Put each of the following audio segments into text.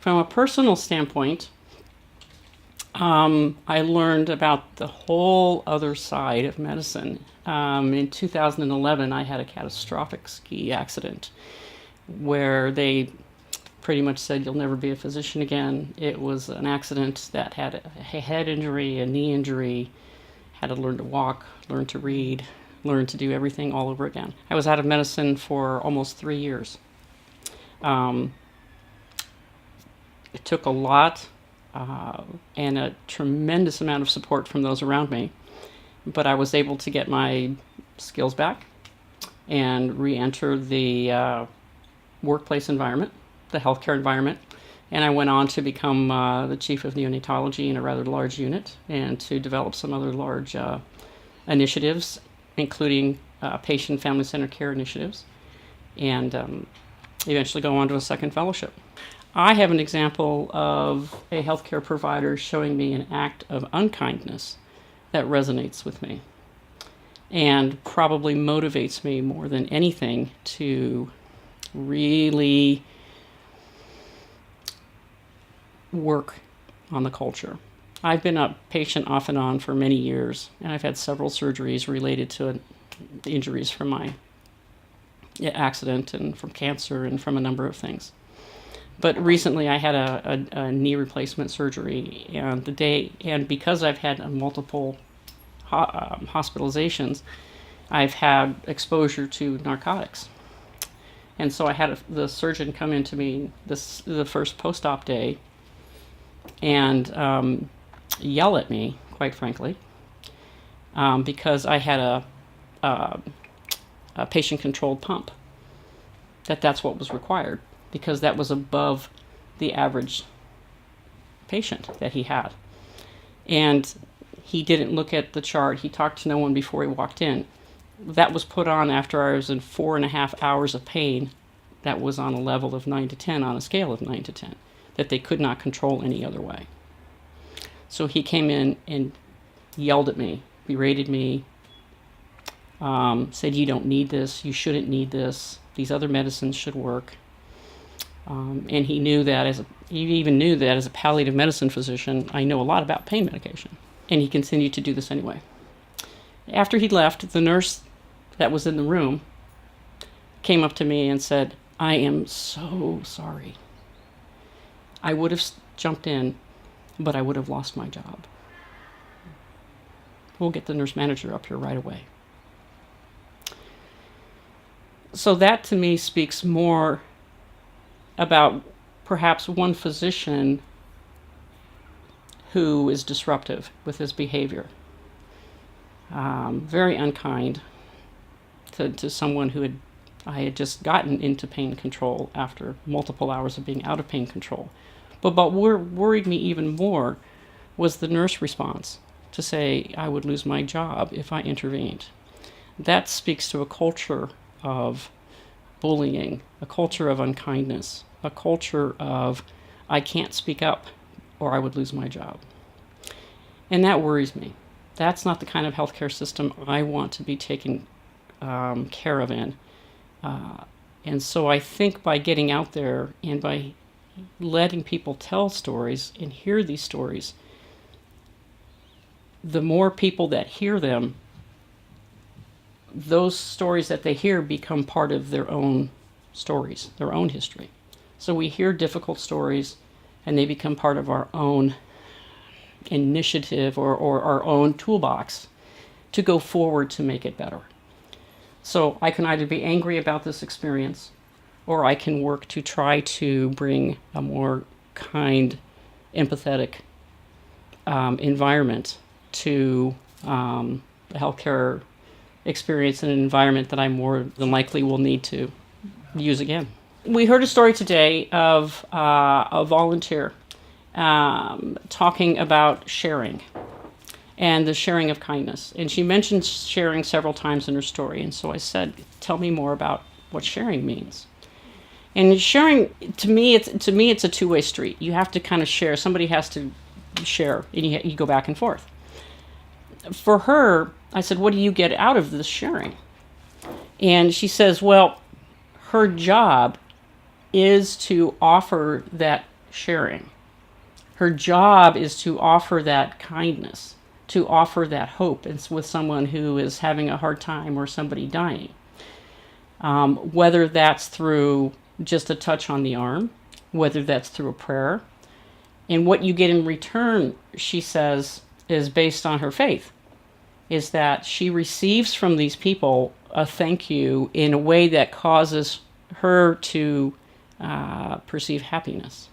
From a personal standpoint, I learned about the whole other side of medicine. In 2011, I had a catastrophic ski accident where they pretty much said, "You'll never be a physician again." It was an accident that had a head injury, a knee injury, had to learn to walk, learn to read, learn to do everything all over again. I was out of medicine for almost 3 years. It took a lot and a tremendous amount of support from those around me, but I was able to get my skills back and re-enter the workplace environment, the healthcare environment, and I went on to become the chief of neonatology in a rather large unit and to develop some other large initiatives, including patient family-centered care initiatives, and eventually go on to a second fellowship. I have an example of a healthcare provider showing me an act of unkindness that resonates with me and probably motivates me more than anything to really work on the culture. I've been a patient off and on for many years, and I've had several surgeries related to injuries from my accident and from cancer and from a number of things. But recently I had a knee replacement surgery, and because I've had multiple hospitalizations, I've had exposure to narcotics. And so I had the surgeon come into me the first post-op day and yell at me, quite frankly, because I had a patient-controlled pump. That's what was required, because that was above the average patient that he had. And he didn't look at the chart. He talked to no one before he walked in. That was put on after I was in 4.5 hours of pain. That was on a level of 9 to 10, on a scale of 9 to 10, that they could not control any other way. So he came in and yelled at me, berated me, said, "You don't need this, you shouldn't need this, these other medicines should work." And he knew that he even knew that as a palliative medicine physician, I know a lot about pain medication. And he continued to do this anyway. After he left, the nurse that was in the room came up to me and said, "I am so sorry. I would have jumped in, but I would have lost my job. We'll get the nurse manager up here right away." So that to me speaks more about perhaps one physician who is disruptive with his behavior. Very unkind to someone I had just gotten into pain control after multiple hours of being out of pain control. But what worried me even more was the nurse response to say I would lose my job if I intervened. That speaks to a culture of bullying, a culture of unkindness, a culture of I can't speak up or I would lose my job. And that worries me. That's not the kind of healthcare system I want to be taken care of in. And so I think by getting out there and by letting people tell stories and hear these stories, the more people that hear them, those stories that they hear become part of their own stories, their own history. So we hear difficult stories and they become part of our own initiative or our own toolbox to go forward to make it better. So I can either be angry about this experience or I can work to try to bring a more kind, empathetic environment to the healthcare experience in an environment that I more than likely will need to use again. We heard a story today of a volunteer talking about sharing and the sharing of kindness. And she mentioned sharing several times in her story. And so I said, "Tell me more about what sharing means." And sharing, to me, it's a two-way street. You have to kind of share. Somebody has to share, and you go back and forth. For her, I said, "What do you get out of this sharing?" And she says, well, her job is to offer that sharing. Her job is to offer that kindness, to offer that hope with someone who is having a hard time or somebody dying. Whether that's through just a touch on the arm, whether that's through a prayer. And what you get in return, she says, is based on her faith, is that she receives from these people a thank you in a way that causes her to perceive happiness.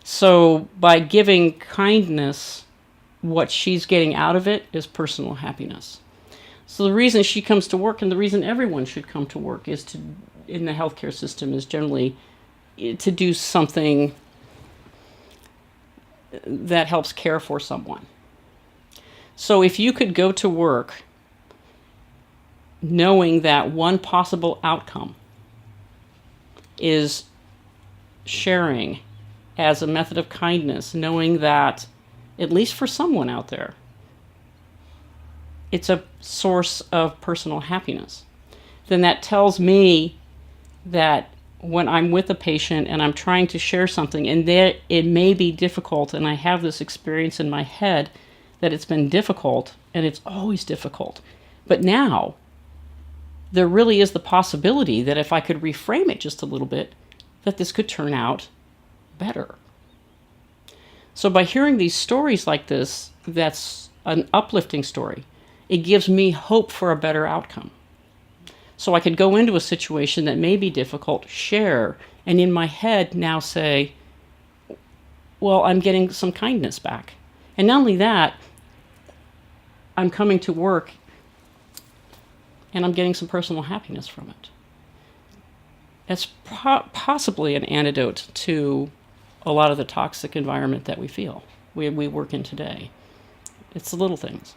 So by giving kindness, what she's getting out of it is personal happiness. So the reason she comes to work, and the reason everyone should come to work is to, in the healthcare system, is generally to do something that helps care for someone. So if you could go to work knowing that one possible outcome is sharing as a method of kindness, knowing that, at least for someone out there, it's a source of personal happiness, then that tells me that when I'm with a patient and I'm trying to share something, and that it may be difficult, and I have this experience in my head that it's been difficult, and it's always difficult. But now, there really is the possibility that if I could reframe it just a little bit, that this could turn out better. So by hearing these stories like this, that's an uplifting story. It gives me hope for a better outcome. So I could go into a situation that may be difficult, share, and in my head now say, well, I'm getting some kindness back. And not only that, I'm coming to work and I'm getting some personal happiness from it. That's possibly an antidote to a lot of the toxic environment that we feel, we work in today. It's the little things.